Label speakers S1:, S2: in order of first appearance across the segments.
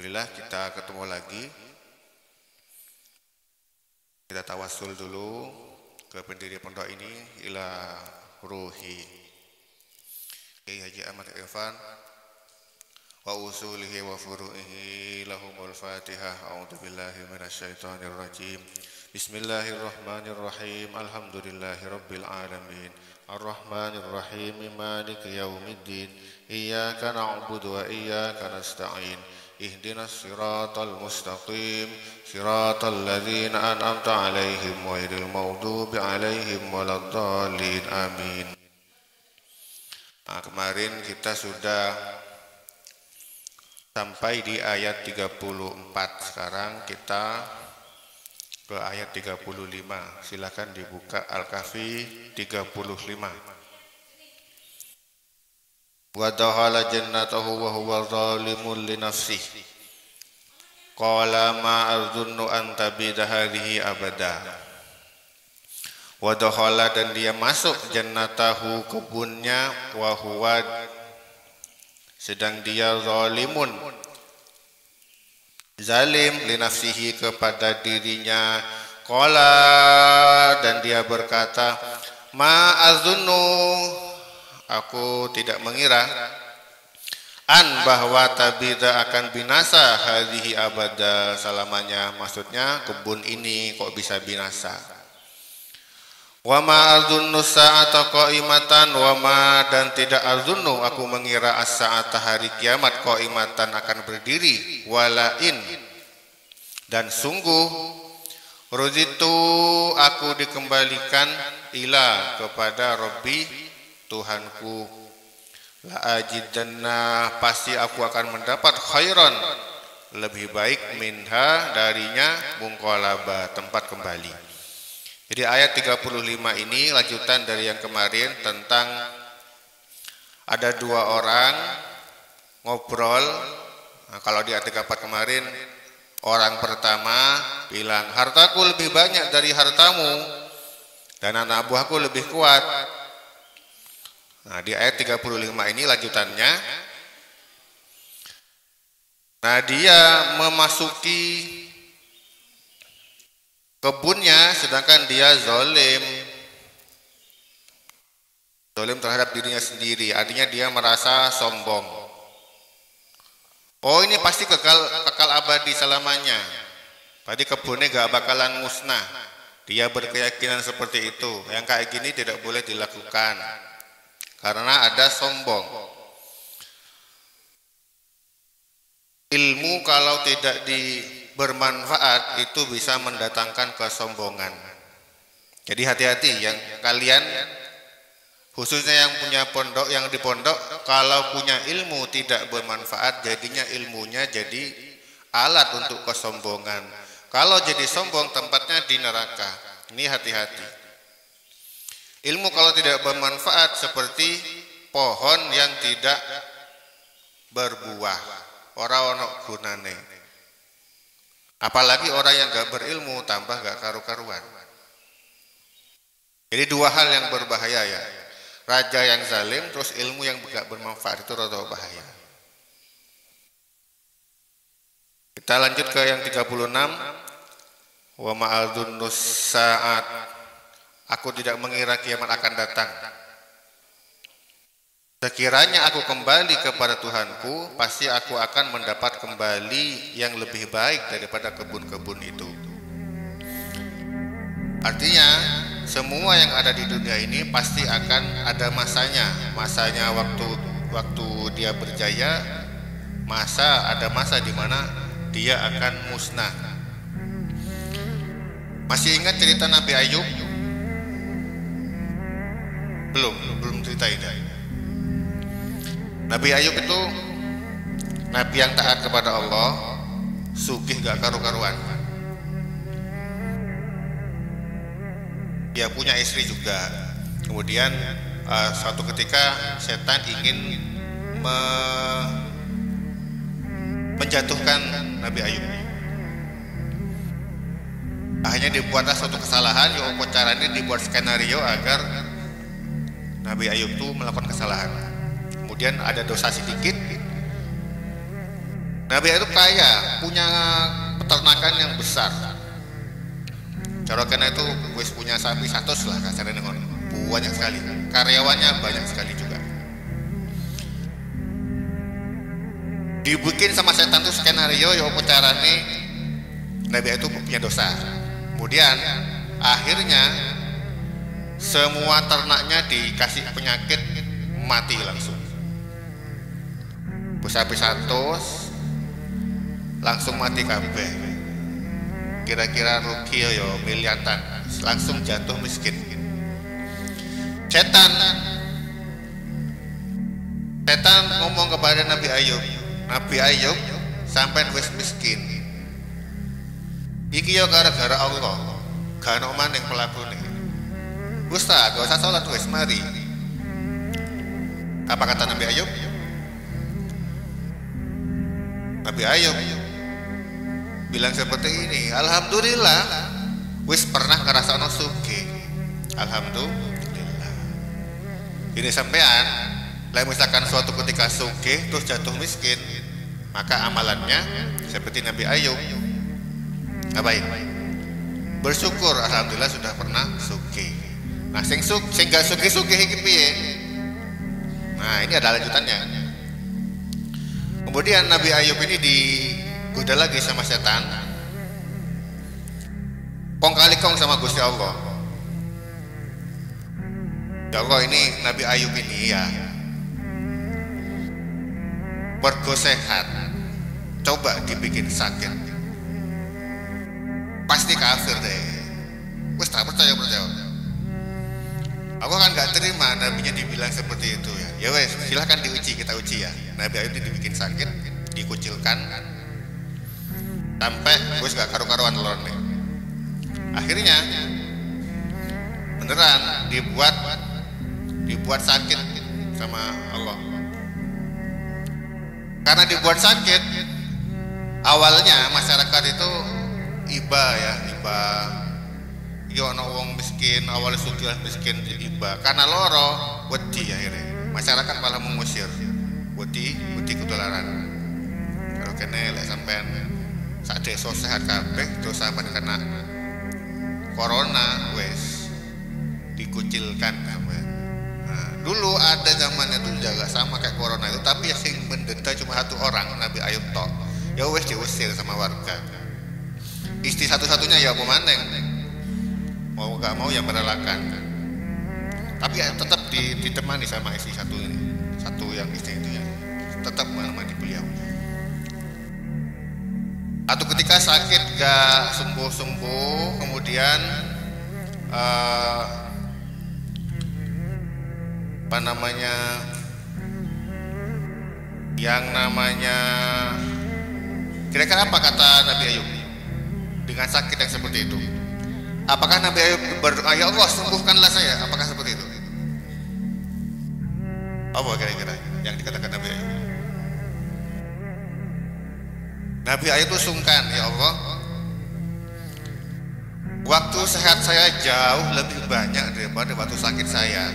S1: Alhamdulillah kita ketemu lagi. Kita tawassul dulu ke pendiri pondok ini ila ruhi Kiai Haji Ahmad Irfan wa usulihi wa furu'ihi lahumul fatihah. A'udzubillahi minasyaitonir rajim. Bismillahirrahmanirrahim. Alhamdulillahi rabbil alamin. Ar-Rahmanir Rahim. Maliki yaumiddin. Iyyaka na'budu wa iyyaka nasta'in. Ihdinas siratal mustaqim. Siratal ladzina an'amta 'alaihim ghairil maghdubi 'alaihim waladdallin. Amin. Nah, kemarin kita sudah sampai di ayat 34. Sekarang kita ke ayat 35. Silakan dibuka Al-Kahfi 35. Wa dakhala jannatahu wa huwa zalimun li nafsihi. Qala ma adzunnu an tabida hadhihi abada. Wa dakhala, dan dia masuk jannatahu, kebunnya, wa huwa, sedang dia zalimun, zalim, li nafsihi, kepada dirinya. Qala, dan dia berkata, ma adzunnu, aku tidak mengira, an, bahwa tabida akan binasa, hadhihi abada, selamanya. Maksudnya kebun ini kok bisa binasa. Wa ma adzunnu sa'ata qa'imatan, wa ma, dan tidak adzunnu, aku mengira, as-sa'ata, hari kiamat, qa'imatan, akan berdiri, walain, dan sungguh, ruzitu, aku dikembalikan, ila, kepada Rabbi, Tuhanku, la ajidanna, pasti aku akan mendapat khairan, lebih baik, minha, darinya, munqalaba, tempat kembali. Jadi ayat 35 ini lanjutan dari yang kemarin tentang ada dua orang ngobrol. Nah, kalau di ayat 34 kemarin, orang pertama bilang, hartaku lebih banyak dari hartamu dan anak buahku lebih kuat. Nah, di ayat 35 ini lanjutannya. Nah, dia memasuki kebunnya sedangkan dia zalim terhadap dirinya sendiri. Artinya dia merasa sombong. Oh, ini pasti kekal abadi selamanya. Tadi kebunnya gak bakalan musnah. Dia berkeyakinan seperti itu. Yang kayak gini tidak boleh dilakukan karena ada sombong. Ilmu kalau tidak bermanfaat itu bisa mendatangkan kesombongan. Jadi hati-hati yang kalian, khususnya yang punya pondok, yang di pondok, kalau punya ilmu tidak bermanfaat, jadinya ilmunya jadi alat untuk kesombongan. Kalau jadi sombong, tempatnya di neraka. Ini hati-hati. Ilmu kalau tidak bermanfaat seperti pohon yang tidak berbuah, ora ono gunane. Apalagi orang yang gak berilmu, tambah gak karu-karuan. Jadi dua hal yang berbahaya ya. Raja yang zalim, terus ilmu yang gak bermanfaat, itu rada bahaya. Kita lanjut ke yang 36. Wa ma'adzunnu sa'at, aku tidak mengira kiamat akan datang. Sekiranya aku kembali kepada Tuhanku, pasti aku akan mendapat kembali yang lebih baik daripada kebun-kebun itu. Artinya, semua yang ada di dunia ini pasti akan ada masanya. Masanya waktu dia berjaya, ada masa di mana dia akan musnah. Masih ingat cerita Nabi Ayub? Belum cerita ini. Nabi Ayub itu nabi yang taat kepada Allah, sugih gak karu-karuan. Dia punya istri juga. Kemudian suatu ketika setan ingin menjatuhkan Nabi Ayub. Akhirnya dibuatlah suatu kesalahan. Caranya dibuat skenario agar Nabi Ayub itu melakukan kesalahan. Kemudian ada dosa sedikit, Nabi Ayub kaya, punya peternakan yang besar. Cara kena itu wis punya sapi 100 lah kasarnya, banyak sekali. Karyawannya banyak sekali juga. Dibikin sama setan tuh skenario ya apa carane Nabi Ayub punya dosa. Kemudian akhirnya semua ternaknya dikasih penyakit, mati langsung. Sapi 100 langsung mati kabeh. Kira-kira rugi yo miliatan, langsung jatuh miskin. Setan ngomong kepada Nabi Ayub, sampean wis miskin. Iki yo gara-gara Allah, gak ono maning pelakune. Wis ta, gak usah salat wis mari. Apa kata Nabi Ayub? Nabi Ayub bilang seperti ini, alhamdulillah wis pernah ngerasakno sugih. Alhamdulillah. Ini sampean lain misalkan suatu ketika sugih terus jatuh miskin, maka amalannya seperti Nabi Ayub. Ngapain? Bersyukur, alhamdulillah sudah pernah sugih. Nah, sing gak sugih-sugih iki piye? Nah, ini ada lanjutannya. Kemudian Nabi Ayub ini digoda lagi sama setan, kong kali kong sama Gusti Allah. Ya Allah, ini Nabi Ayub ini ya mergo sehat, coba dibikin sakit, pasti kafir deh. Wes tak percaya. Aku kan gak terima nabinya dibilang seperti itu ya. Ya wes, silahkan diuji, kita uji ya. Nabi Ayub dibikin sakit, dikucilkan, sampai wes gak karu-karuan lorne. Akhirnya beneran dibuat sakit sama Allah. Karena dibuat sakit, awalnya masyarakat itu iba. Yo ana wong miskin, awalnya sugih miskin iba. Karena loro, wedi akhirnya. Masyarakat malah mengusir. Wedi ketularan. Kalau kene lek sampean sak desa sehat kabeh, terus sampean kena corona wes dikucilkan sampean. Nah, dulu ada zamannya tuh juga sama kayak corona itu, tapi yang menderita cuma satu orang, Nabi Ayub tok. Ya wes diusir sama warga. Istri satu-satunya ya pemaneng. Mau gak mau ya merelakan, tapi ya tetap ditemani sama istri satu yang istri itu ya tetap menemani beliau. Atau ketika sakit gak sembuh, kemudian kira-kira apa kata Nabi Ayub dengan sakit yang seperti itu? Apakah Nabi Ayub berdoa, ya Allah sembuhkanlah saya? Apakah seperti itu? Apa kira-kira yang dikatakan Nabi Ayub? Nabi Ayub itu sungkan, ya Allah, waktu sehat saya jauh lebih banyak daripada waktu sakit saya.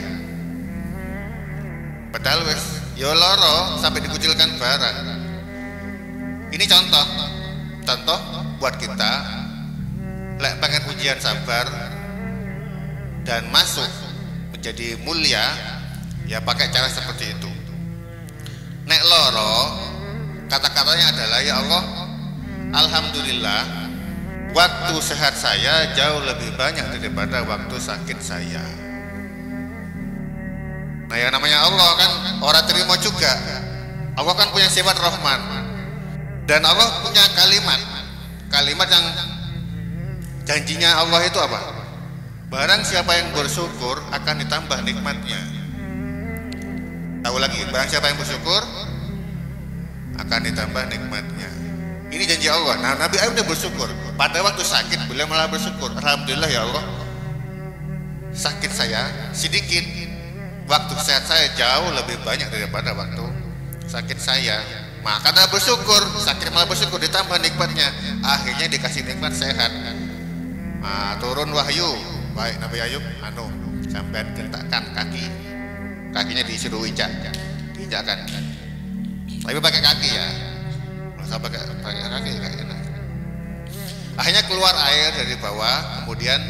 S1: Padahal wes yo loro sampai dikucilkan barang. Ini contoh buat kita. Lek pengen ujian sabar dan masuk menjadi mulia, ya pakai cara seperti itu. Nek loro, kata-katanya adalah, ya Allah, alhamdulillah waktu sehat saya jauh lebih banyak daripada waktu sakit saya. Nah, yang namanya Allah kan orang terima juga. Allah kan punya sifat Rahman, dan Allah punya kalimat yang janjinya Allah itu apa? Barang siapa yang bersyukur akan ditambah nikmatnya. Tahu lagi, barang siapa yang bersyukur akan ditambah nikmatnya. Ini janji Allah. Nah, Nabi Ayub udah bersyukur. Pada waktu sakit beliau malah bersyukur. Alhamdulillah ya Allah, sakit saya sedikit, waktu sehat saya jauh lebih banyak daripada waktu sakit saya. Maka karena bersyukur, sakit malah bersyukur, ditambah nikmatnya. Akhirnya dikasih nikmat sehat. Nah, turun wahyu, baik Nabi Ayub, sampai gentakkan kakinya disuruh injakkan, tapi pakai kaki ya. Sampai pakai kaki nggak enak. Akhirnya keluar air dari bawah, kemudian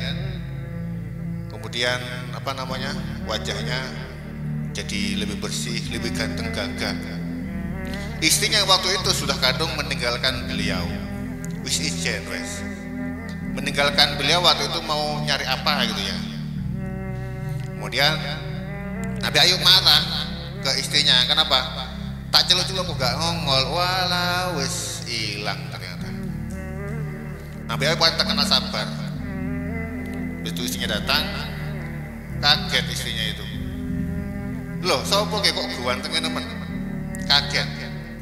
S1: apa namanya, wajahnya jadi lebih bersih, lebih ganteng gagah. Istrinya waktu itu sudah kadung meninggalkan beliau, wis ijen wes. Meninggalkan beliau waktu itu mau nyari apa gitu ya. Kemudian Nabi Ayub marah ke istrinya, kenapa? Tak celuk-celuk aku gak ngongol, walah wis hilang ternyata. Nabi Ayub kan terkenal sabar. Begitu istrinya datang, kaget istrinya itu. Loh, sopo kok ganteng nemen? Kaget.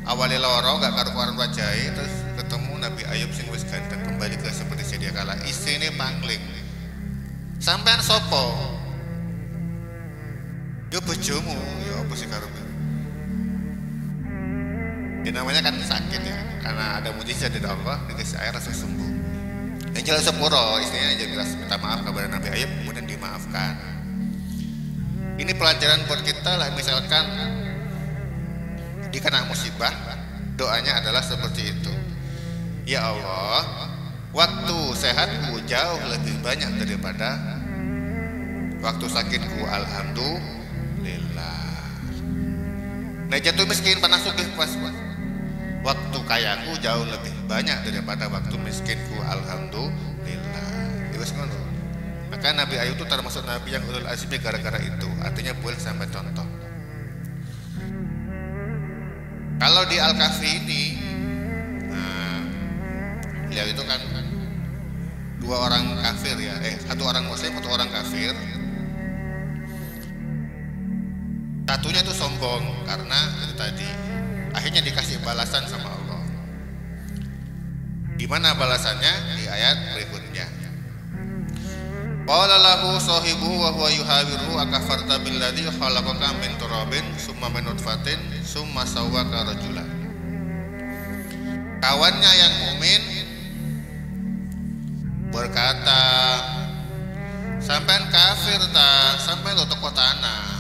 S1: Awalnya loro gak karu-karuan wajahe, terus ketemu Nabi Ayub sing wis ganteng kembali ke seperti sedia kala. Istrine pangling. Sampean sopo? Yo bojomu, yo apa sih karepe? Ya namanya kan sakit ya, karena ada mujizat dari Allah, dikasih air langsung sembuh. Yang jelas sepuro, istrinya jelas minta maaf kepada Nabi Ayub, kemudian dimaafkan. Ini pelajaran buat kita lah, misalkan dikena musibah, doanya adalah seperti itu. Ya Allah, waktu sehatku jauh lebih banyak daripada waktu sakitku, alhamdulillah. Nah jatuh miskin panas sugih pas. Waktu kayaku jauh lebih banyak daripada waktu miskinku, alhamdulillah. Wis ngono. Maka Nabi Ayub itu termasuk nabi yang ulul azmi gara-gara itu. Artinya boleh sampai contoh. Kalau di Al-Kahfi ini, beliau itu kan dua orang kafir ya, satu orang muslim, satu orang kafir. Satunya itu sombong karena itu tadi. Akhirnya dikasih balasan sama Allah. Gimana balasannya? Di ayat berikutnya. Qala lahu sahibuhu wa huwa yuhawiruhu akafarta billadzi khalaqaka min turabin summa min nutfatin summa sawwaka rajula. Kawannya yang mukmin berkata, sampean kafir ta, sampean lo teko tanah.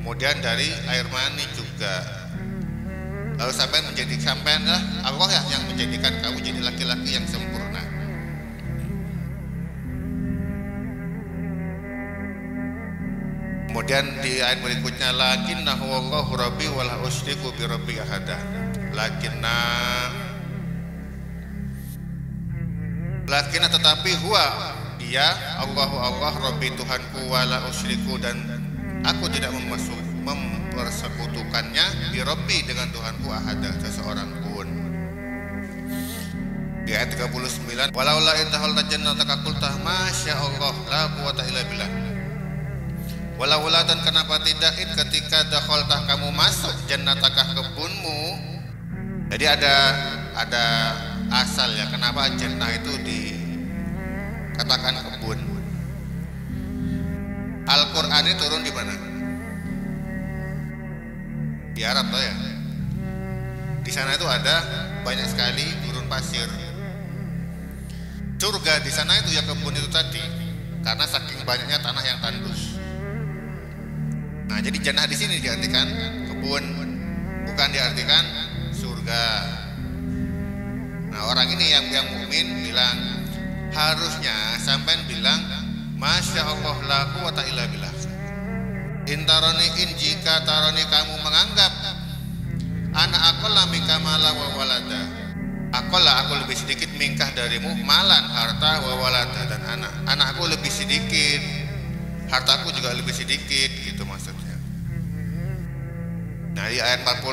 S1: Kemudian dari air mani juga. Lalu sampai menjadi sampean lah Allah yang menjadikan kamu jadi laki-laki yang sempurna. Kemudian di ayat berikutnya, lakinnahu wallahu rabbi wala usyriku bi rabbi ahada. Lakinna tetapi huwa dia Allah rabbi Tuhanku wala usyriku dan aku tidak mempersekutukannya bi rabbi dengan Tuhanku ahada seseorang pun. Di ayat 39, walaula intahal jannataka qulta masya Allah la quwata illa billah. Walaula dan kenapa tidak ketika dakhaltah kamu masuk jannataka kebunmu. Jadi ada asal ya kenapa jannah itu dikatakan kebun. Al-Qur'an ini turun di mana? Di Arab toh ya. Di sana itu ada banyak sekali gurun pasir. Surga di sana itu ya kebun itu tadi, karena saking banyaknya tanah yang tandus. Nah, jadi jannah di sini diartikan kebun, bukan diartikan surga. Nah, orang ini yang mukmin bilang harusnya sampean bilang masya Allah la quwata illa billah. Intaroni jika taroni kamu menganggap anak akola mika mala wa walada. Akola aku lebih sedikit mingkah darimu malan harta wa walada dan anak. Anakku lebih sedikit, hartaku juga lebih sedikit, gitu maksudnya. Nah di ayat 40,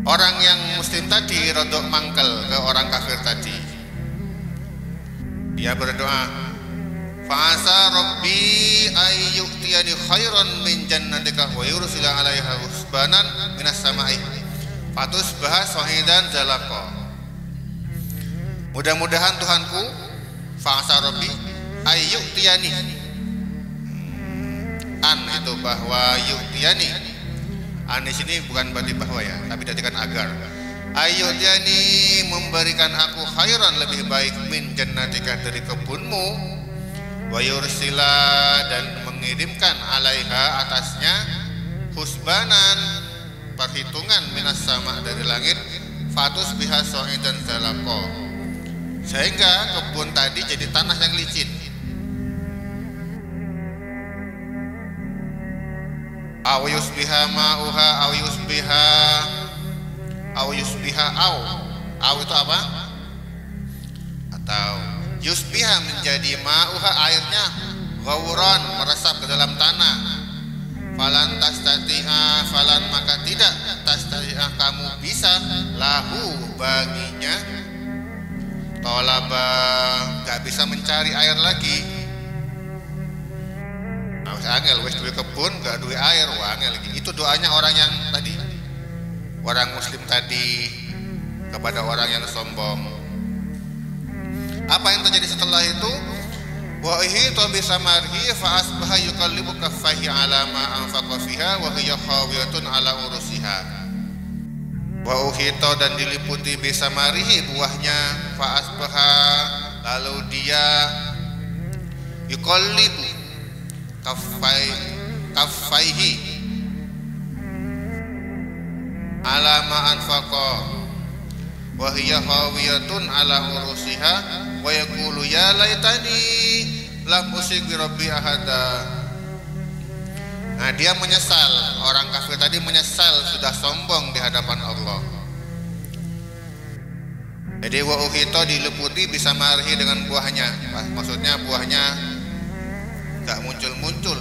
S1: orang yang muslim tadi rodok mangkel ke orang kafir tadi. Dia berdoa, fa'asa rabbi ayyuktiyani khairan min jannatika wa yursila alaiha husbanan minas sama'i fatus bahas wahidan zalaqo. Mudah-mudahan Tuhanku fa'asa rabbi ayyuktiyani an itu bahwa yuktiyani an di sini bukan berarti bahwa ya, tapi diartikan agar ayyuktiyani memberikan aku khairan lebih baik min jannatika dari kebunmu wa yursila dan mengirimkan alaiha atasnya husbanan perhitungan minas sama dari langit, fatus biha so'idan zalaqo, sehingga kebun tadi jadi tanah yang licin. Aw yusbiha ma'uha aw yusbiha aw itu apa? Atau yusbiha menjadi ma'uha, airnya ghauran, meresap ke dalam tanah. Falan tastati'a, falan maka tidak tastati'a kamu bisa, lahu baginya, tolaba gak bisa mencari air lagi. Nah, angel wis duwe kebun gak duwe air, wah angel lagi. Itu doanya orang yang tadi, orang muslim tadi kepada orang yang sombong. Apa yang terjadi setelah itu? Wa ihita bi samarhi fa asbaha yuqallibu kaffaihi ala ma anfaqa fiha wa hiya khawiyatun ala urusiha. Wa uhita, dan diliputi bi samarihi buahnya, fa asbaha lalu dia yuqallibu kaffaihi ala ma anfaqa wa hiya khawiyatun ala urusiha wa yaqulu ya laitani lam usyrik bi rabbi ahada. Nah, dia menyesal, orang kafir tadi menyesal sudah sombong di hadapan Allah. Jadi wa uhita diliputi bisa marhi dengan buahnya, maksudnya buahnya gak muncul-muncul.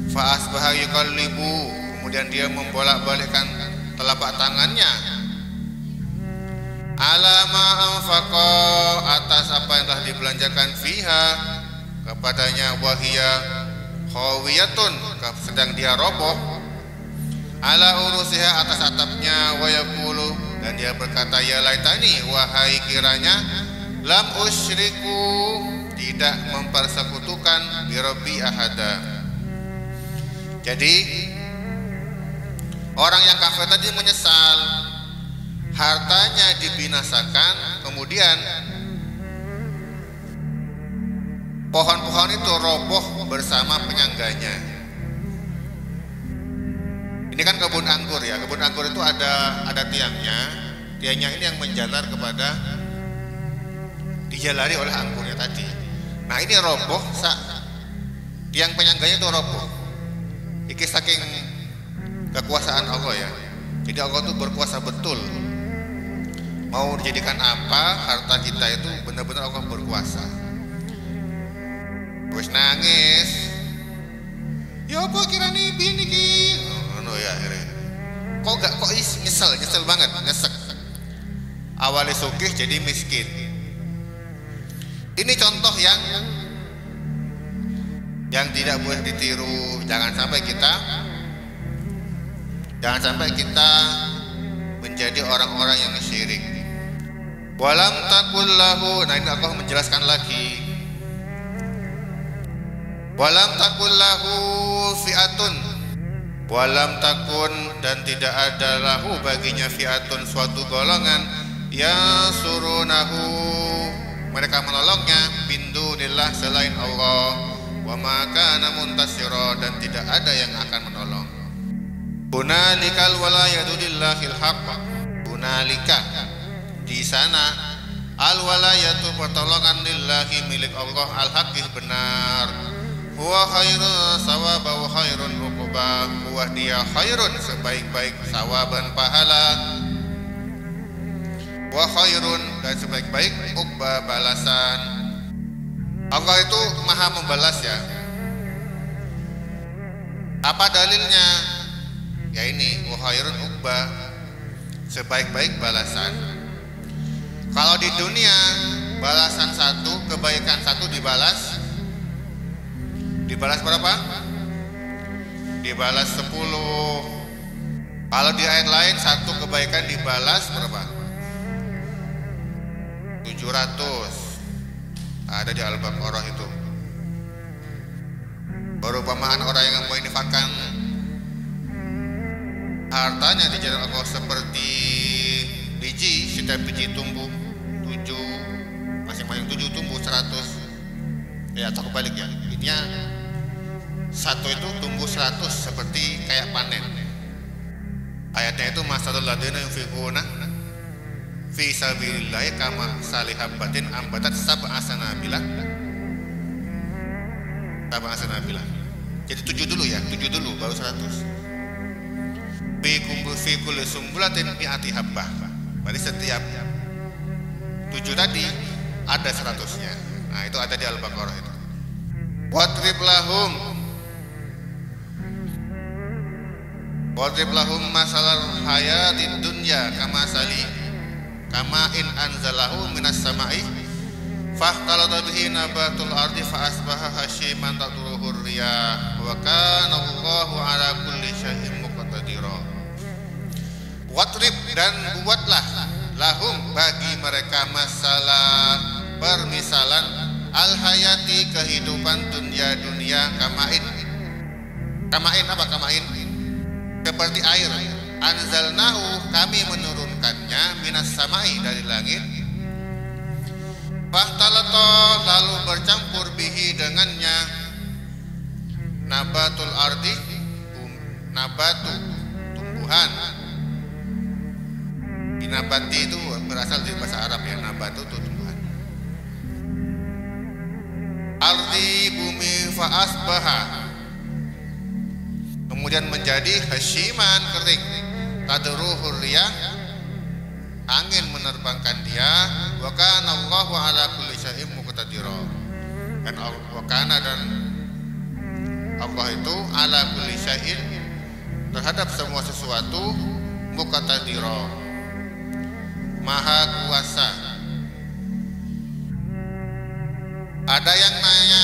S1: Fa asbaha yuqallibu, kemudian dia membolak-balikkan telapak tangannya, ala ma anfaqa, atas apa yang telah dibelanjakan, fiha kepadanya, wahia khawiyatun, sedang dia roboh, ala urusiha, atas atapnya, wa yaqulu, dan dia berkata ya laitani, wahai kiranya, lam usyriku, tidak mempersekutukan bi rabbi ahada. Jadi orang yang kafir tadi menyesal, hartanya dibinasakan, kemudian pohon-pohon itu roboh bersama penyangganya. Ini kan kebun anggur ya, kebun anggur itu ada tiangnya ini yang menjalar kepada, dijalari oleh anggurnya tadi. Nah ini roboh, tiang penyangganya itu roboh. Iki saking kekuasaan Allah ya. Jadi Allah itu berkuasa betul. Mau dijadikan apa, harta kita itu benar-benar Allah berkuasa. Wes nangis. Ya apa kira nih bini ki? Oh ya akhirnya. Kok nyesel banget, nyesek. Awalnya sugih jadi miskin. Ini contoh yang tidak boleh ditiru. Jangan sampai kita menjadi orang-orang yang syirik. Walam takul lahu, nah ini Allah menjelaskan lagi. Walam takul lahu fi'atun, walam takun, dan tidak ada lahu baginya fi'atun, suatu golongan, yang surunahu, mereka menolongnya, min dunillah, selain Allah, wa ma kana muntasira, dan tidak ada yang akan menolong. Hunalikal walayatu lillahil haqq, hunalika, di sana, al walayatu, pertolongan, lillahi, milik Allah, al haqqi, benar, huwa khairun sawaba wa khairun uquba, huwa dia khairun, sebaik-baik sawaban pahala, wa khairun, dan sebaik-baik uqba, balasan. Allah itu maha membalas ya. Apa dalilnya? Ya ini, wa khairun uqba, sebaik-baik balasan. Kalau di dunia balasan satu, kebaikan satu dibalas berapa? Dibalas 10. Kalau di ayat lain satu kebaikan dibalas berapa? 700. Ada di Al-Baqarah itu. Perumpamaan orang yang menginfakkan hartanya di jalan Allah seperti biji, setiap biji tumbuh 7, masing-masing 7 tumbuh 100. Ya atau kebalik ya, ininya satu itu tumbuh 100 seperti kayak panen. Ayatnya itu masalul ladzina yunfiquna fi sabilillah kama salihabbatin ambatat sab'a sanabilah. Jadi 7 dulu ya, 7 dulu baru 100. Fi kulli sumbulatin mi'ati habbah. Berarti setiap 7 tadi ada 100-nya. Nah, itu ada di Al-Baqarah itu. Wadrib lahum masalal hayatid dunya kama in anzalahu minas sama'i fahtalata bihi nabatul ardi fa asbaha hasyiman tadruhur riyah wa kana Allahu ala kulli syai'in muqtadira. Wadrib, dan buatlah lahum bagi mereka masalah permisalan al hayati kehidupan dunia kamain seperti air anzalnahu kami menurunkannya minas samai dari langit fahtalata lalu bercampur bihi dengannya nabatul ardi nabatu tumbuhan. Nabati itu berasal dari bahasa Arab ya, nabatu itu tumbuhan. Ardi bumi faasbaha kemudian menjadi hasyiman kering tadruhur riyah angin menerbangkan dia wa kana Allahu ala kulli syai'in muqtadira. Dan Allah itu ala kulli syai'in terhadap semua sesuatu muqtadira maha kuasa. Ada yang nanya,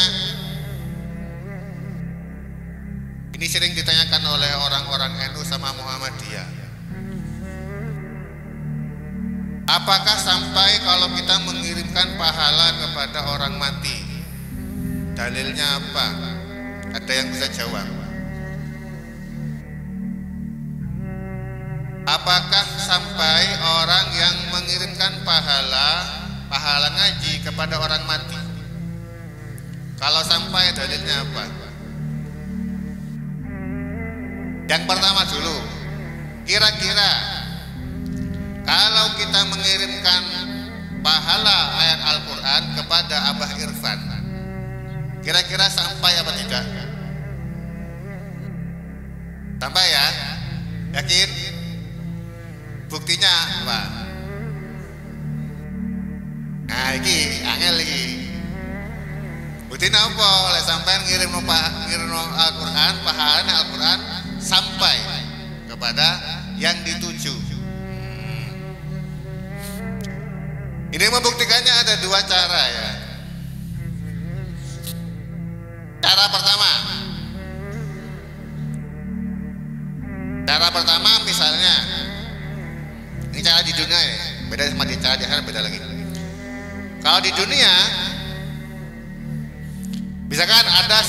S1: ini sering ditanyakan oleh orang-orang NU sama Muhammadiyah, apakah sampai kalau kita mengirimkan pahala kepada orang mati? Dalilnya apa? Ada yang bisa jawab? Apakah sampai orang yang mengirimkan pahala ngaji kepada orang mati? Kalau sampai, dalilnya apa? Yang pertama dulu, kira-kira kalau kita mengirimkan pahala ayat Al-Quran kepada Abah Irfan, kira-kira sampai apa tidak? Sampai ya? Yakin? Buktinya apa? Nah, ini angel iki. Buktinya apa? Oleh sampai ngirim Al-Quran, pahalanya Al-Quran sampai kepada yang dituju. Ini membuktikannya ada 2 cara ya. Cara pertama misalnya, ini cara di dunia ya, beda sama di cara di akhirat, beda lagi. Kalau di dunia, misalkan ada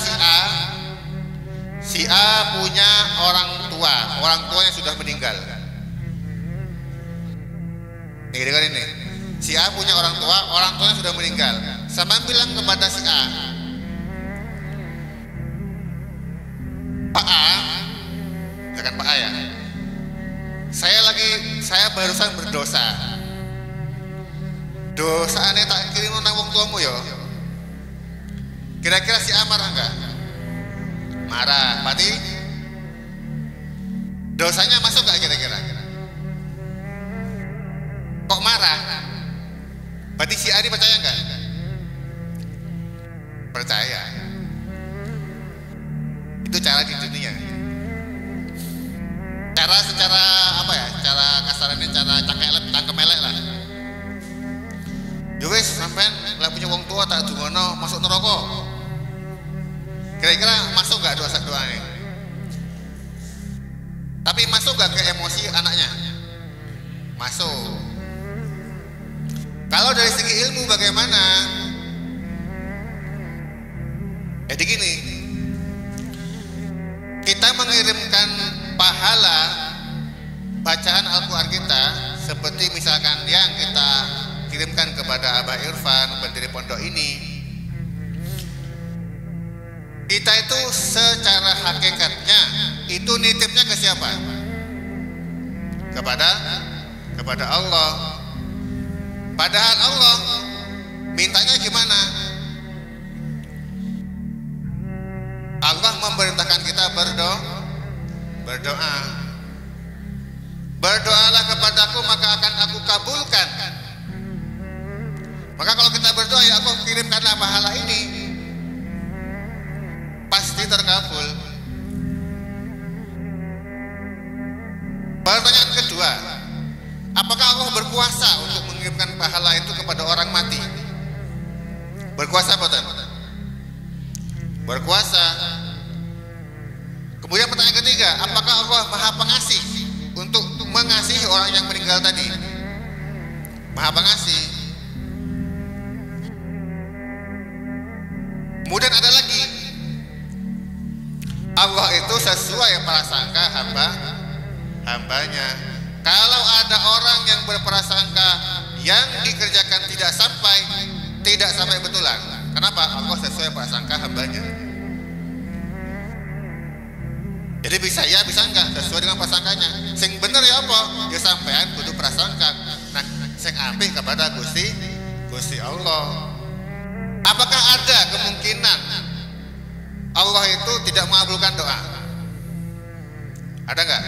S1: si A punya orang tuanya sudah meninggal. Ini si A punya orang tuanya sudah meninggal. Sama bilang kepada si A, Pak A, misalkan Pak A ya, saya barusan berdosa. Dosane tak kirim nang wong tuamu ya. Kira-kira si A marah enggak? Marah. Berarti dosanya masuk enggak kira-kira? Kok marah? Berarti si A ini percaya enggak? Percaya. Itu cara di dunia. Cara secara apa ya? Cara kasarannya, cara cangkem elek lah. Ya wis, sampean lek punya wong tua tak dungono masuk neraka. Kira-kira masuk gak doa-doanya? Tapi masuk gak ke emosi anaknya? Masuk. Kalau dari segi ilmu bagaimana? Jadi gini, kita mengirimkan pahala bacaan Al-Quran kita, seperti misalkan yang kita kirimkan kepada Abah Irfan, pendiri pondok ini, kita itu secara hakikatnya itu nitipnya ke siapa? kepada Allah. Padahal Allah mintanya gimana? Allah memerintahkan kita berdoa. Berdoalah kepadaku maka akan aku kabulkan. Maka kalau kita berdoa, ya Allah kirimkanlah pahala ini, pasti terkabul. Pertanyaan kedua, apakah Allah berkuasa untuk mengirimkan pahala itu kepada orang mati? Berkuasa betul? Berkuasa. Kemudian pertanyaan ketiga, apakah Allah Maha Pengasih untuk mengasihi orang yang meninggal tadi? Maha Pengasih. Kemudian ada lagi, Allah itu sesuai prasangka hambanya. Kalau ada orang yang berprasangka yang dikerjakan tidak sampai betulan, kenapa? Allah sesuai prasangka hambanya. Jadi bisa ya, bisa enggak sesuai dengan prasangkanya. Sing bener ya apa? Ya sampean kudu prasangka. Nah, sing apik kepada Gusti Allah. Apakah ada kemungkinan Allah itu tidak mengabulkan doa? Ada enggak?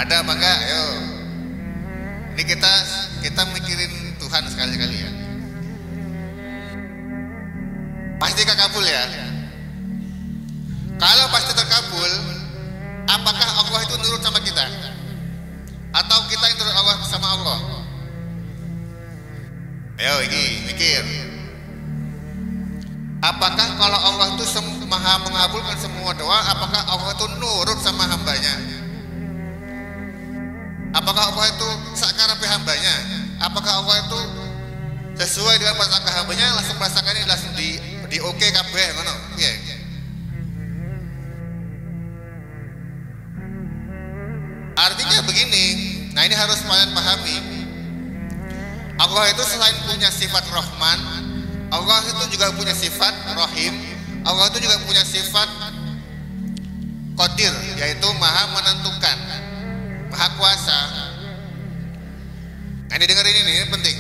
S1: Ada apa enggak? Ayo. Ini kita mikirin Tuhan sekali-kali ya. Pasti kabul ya. Kalau pasti terkabul, apakah Allah itu nurut sama kita? Atau kita yang nurut Allah sama Allah? Ayo ini mikir. Apakah kalau Allah itu maha mengabulkan semua doa, apakah Allah itu nurut sama hambanya? Apakah Allah itu sakarepe hambanya? Apakah Allah itu sesuai dengan prasangka hambanya, langsung prasangkanya langsung di oke kabeh ngono? Piye? Artinya begini, nah ini harus kalian pahami. Allah itu selain punya sifat Rahman, Allah itu juga punya sifat Rahim. Allah itu juga punya sifat Qadir, yaitu maha menentukan, maha kuasa. Nah, ini dengerin ini penting.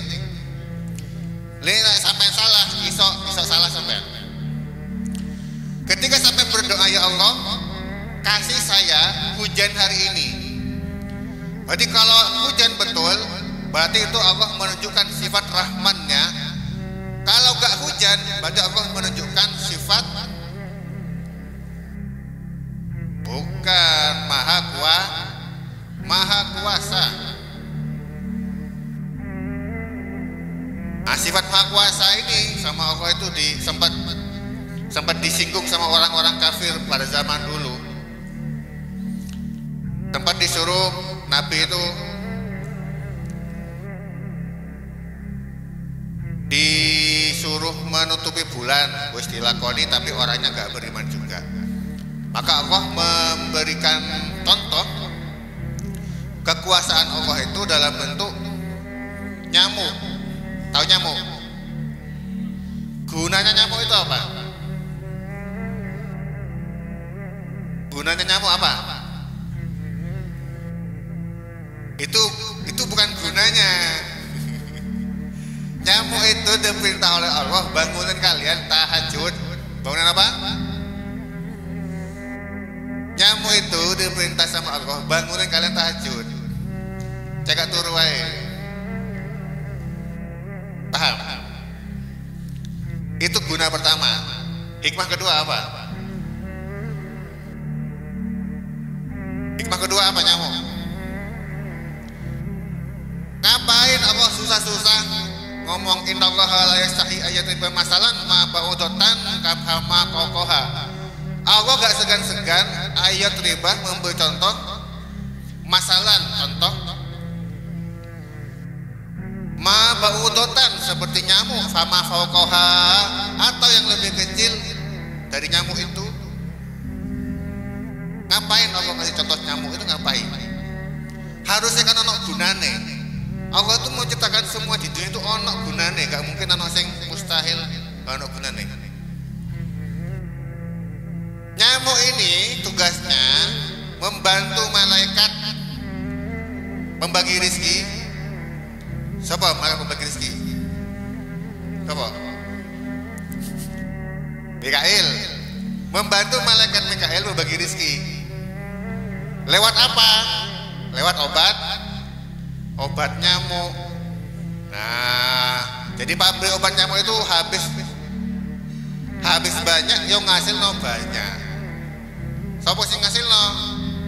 S1: Ini sampai salah, iso salah sampai. Ketika sampai berdoa, ya Allah, kasih saya hujan hari ini. Berarti kalau hujan betul, berarti itu Allah menunjukkan sifat Rahman-Nya. Kalau gak hujan, berarti Allah menunjukkan sifat bukan maha kuasa. Nah, sifat maha kuasa ini sama Allah itu sempat disinggung sama orang-orang kafir pada zaman dulu. Tempat disuruh Nabi itu disuruh menutupi bulan, wis dilakoni tapi orangnya gak beriman juga. Maka Allah memberikan contoh kekuasaan Allah itu dalam bentuk nyamuk. Tahu nyamuk? Gunanya nyamuk itu apa? Gunanya nyamuk apa? Itu bukan gunanya. Nyamuk itu diperintah oleh Allah, bangunin kalian tahajud. Bangunan apa? Nyamuk itu diperintah sama Allah, bangunin kalian tahajud. Cekak turu wae. Paham? Itu guna pertama. Hikmah kedua apa? Hikmah kedua apa nyamuk? Ngapain Allah susah-susah ngomong innallaha la yastahi ayatin masalan ma ba'udatan kama kokoha. Allah gak segan-segan ayat riba memberi contoh masalan, contoh ma ba'udatan seperti nyamuk sama kokoha atau yang lebih kecil dari nyamuk itu. Ngapain Allah kasih contoh nyamuk itu, ngapain? Harusnya kan ono gunane. Allah tuh mau ciptakan semua di dunia itu ono gunane, gak mungkin ono sing mustahil ono gunane. Nyamuk ini tugasnya membantu malaikat membagi rezeki. Siapa malaikat membagi rezeki? Siapa? Mikail. Membantu malaikat Mikail membagi rezeki. Lewat apa? Lewat obat nyamuk. Nah, jadi pabrik obat nyamuk itu habis banyak, yo ngasilno banyak. Sopo sing ngasilno?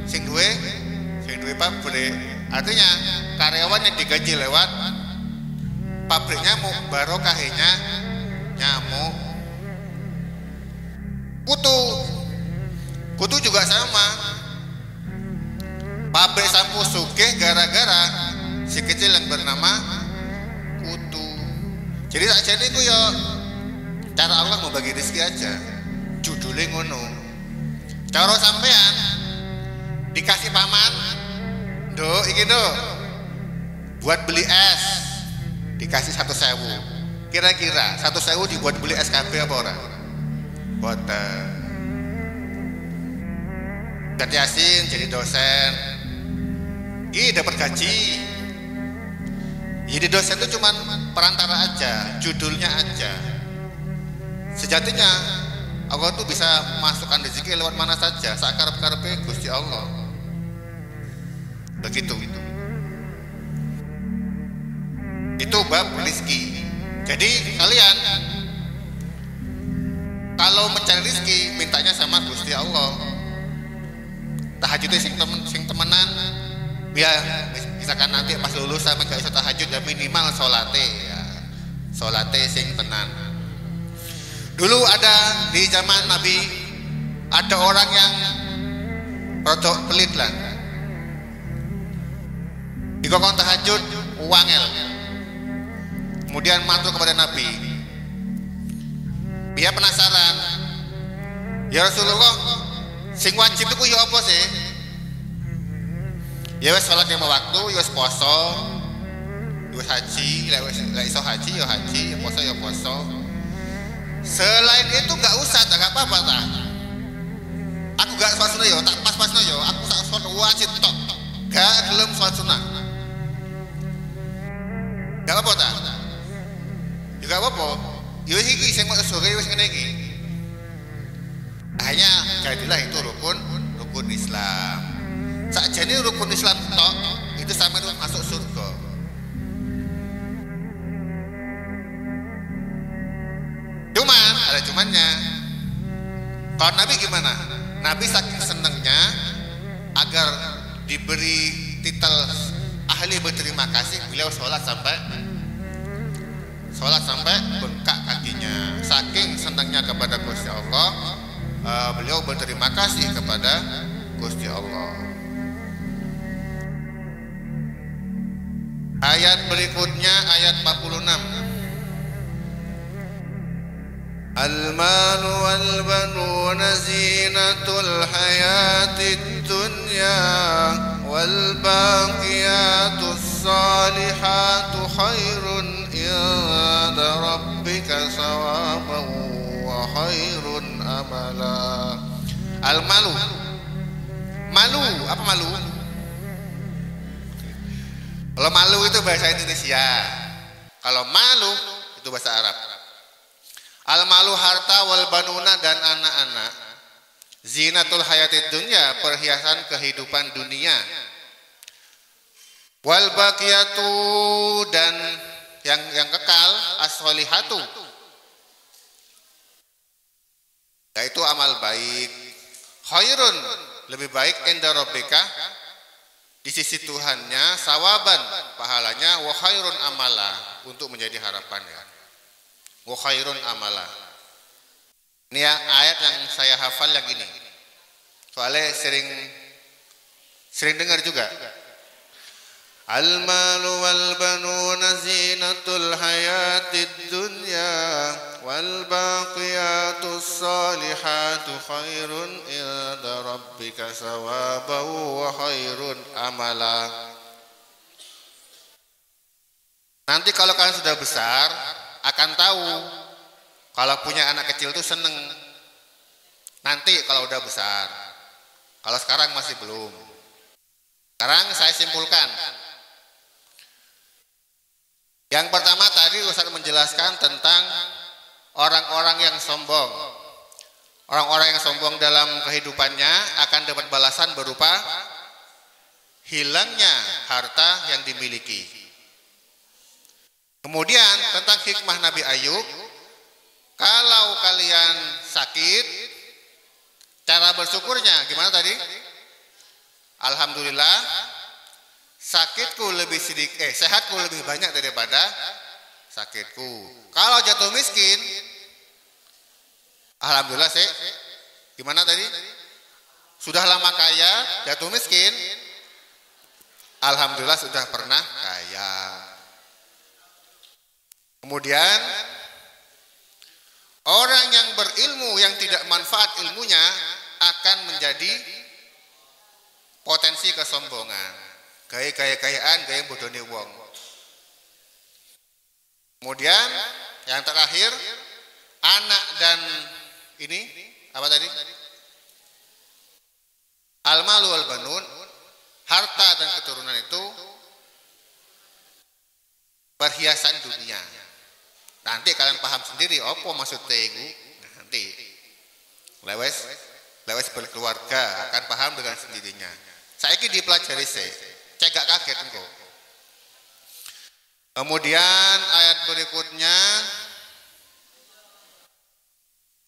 S1: Sing duwe pabrik. Artinya karyawannya digaji lewat pabrik nyamuk, barokahnya nyamuk. Kutu juga sama. Pabrik sampo sugih gara-gara si kecil yang bernama kutu. Jadi sakjane iku ya cara Allah membagi rezeki aja. Judulnya ngono. Cara sampean dikasih paman, "Nduk, iki nduk. Buat beli es." Dikasih 1.000. Kira-kira 1.000 dibuat beli es kabeh apa ora? Boten. Dan Yasin jadi dosen. Dapat gaji. Jadi dosen itu cuma perantara aja, judulnya aja. Sejatinya Allah tuh bisa masukkan rezeki lewat mana saja, sakarep-karepe Gusti Allah. Begitu itu. Itu bab rezeki. Jadi kalian kalau mencari rezeki mintanya sama Gusti Allah. Tahajudnya sing temenan. Ya, misalkan nanti pas lulus sama gak bisa tahajud ya minimal solate ya. Solate sing tenan. Dulu ada di zaman Nabi ada orang yang rodok pelit lah. Dikongkong tahajud wangel. Kemudian matur kepada Nabi. Dia penasaran. Ya Rasulullah, sing wajib itu ya apa sih? Ya wes sholat lima waktu, ya wes poso, ya wes haji, ya iso haji, ya poso ya poso. Selain itu nggak usah, nggak apa-apa tak. Aku gak sholat sunnah yo, tak pas-pasno yo. Aku tak sholat wajib tok, gak gelem sholat sunnah. Gak apa-apa tak? Juga apa-apa. Yo iki sing mau sore wes ngene iki. Hanya jadilah itu rukun Islam. Sakjane rukun Islam tok itu sama dengan masuk surga. Cuman ada cumannya. Kalau Nabi gimana? Nabi saking senengnya agar diberi titel ahli berterima kasih, beliau sholat sampai bengkak kakinya. Saking senangnya kepada Gusti Allah, beliau berterima kasih kepada Gusti Allah. Ayat berikutnya ayat 46. Al-malu wal banuna zinatul hayatid dunya wal baqiyatus salihatu khairun inda rabbika sawaban wa khairun amala. Al-malu. Malu, apa malu? Kalau malu itu bahasa Indonesia. Kalau malu itu bahasa Arab. Al-malu harta wal banuna dan anak-anak. Zinatul hayatid dunya, perhiasan kehidupan dunia. Wal baqiyatu dan yang kekal as-solihatu. Yaitu amal baik. Khairun, lebih baik inda rabbika, di sisi Tuhannya, sawaban, pahalanya, wa khairun amala, untuk menjadi harapan ya. Wa khairun amala. Ini ya, ayat yang saya hafal yang ini. Soalnya sering dengar juga. Al-malu wal banuna zinatul hayatid dunya wal baqiyatus salihatu khairun inda rabbika sawaban wa khairun amala. Nanti kalau kalian sudah besar akan tahu kalau punya anak kecil itu seneng. Nanti kalau udah besar Kalau sekarang masih belum. Sekarang saya simpulkan. Yang pertama tadi Ustaz menjelaskan tentang orang-orang yang sombong. Orang-orang yang sombong dalam kehidupannya akan dapat balasan berupa hilangnya harta yang dimiliki. Kemudian tentang hikmah Nabi Ayub, kalau kalian sakit, cara bersyukurnya gimana tadi? Alhamdulillah, sakitku lebih sedikit, sehatku lebih banyak daripada sakitku. Kalau jatuh miskin, alhamdulillah gimana tadi? Sudah lama kaya, jatuh miskin, alhamdulillah sudah pernah kaya. Kemudian orang yang berilmu yang tidak manfaat ilmunya akan menjadi potensi kesombongan, gaya-gayaan, gaya bodoni wong. Kemudian yang terakhir, anak dan ini apa tadi? Al-malu wal banun, harta dan keturunan itu perhiasan dunia. Nanti kalian paham sendiri apa maksudnya itu. Nanti lewes berkeluarga akan paham dengan sendirinya. Saya ini dipelajari cek gak kaget engkau. Kemudian ayat berikutnya,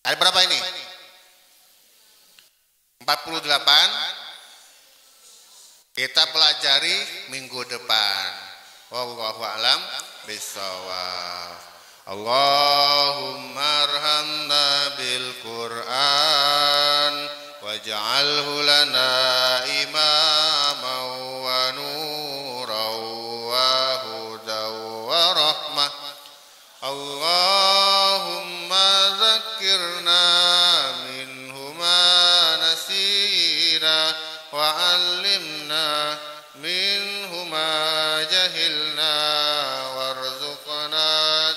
S1: ayat berapa ini? 48. Kita pelajari minggu depan. Wallahu a'lam bishawab. Allahumma arhamna bil Qur'an waj'alhu lana imaman wa nuran wa hudan wa rahmah. Allahumma zakkirna minhu ma nasina wa 'allimna minhu ma jahilna warzuqna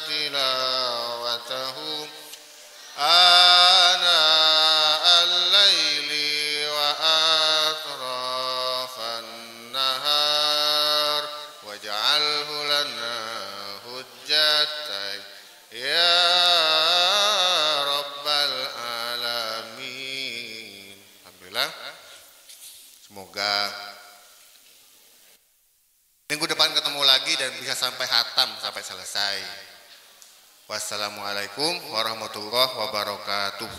S1: tilawatahu ana al-laili wa atrafan nahar waj'alhu lana hujjatan ya rabbal alamin. Alhamdulillah, semoga minggu depan ketemu lagi dan bisa sampai hatam, sampai selesai. Wassalamualaikum warahmatullahi wabarakatuh.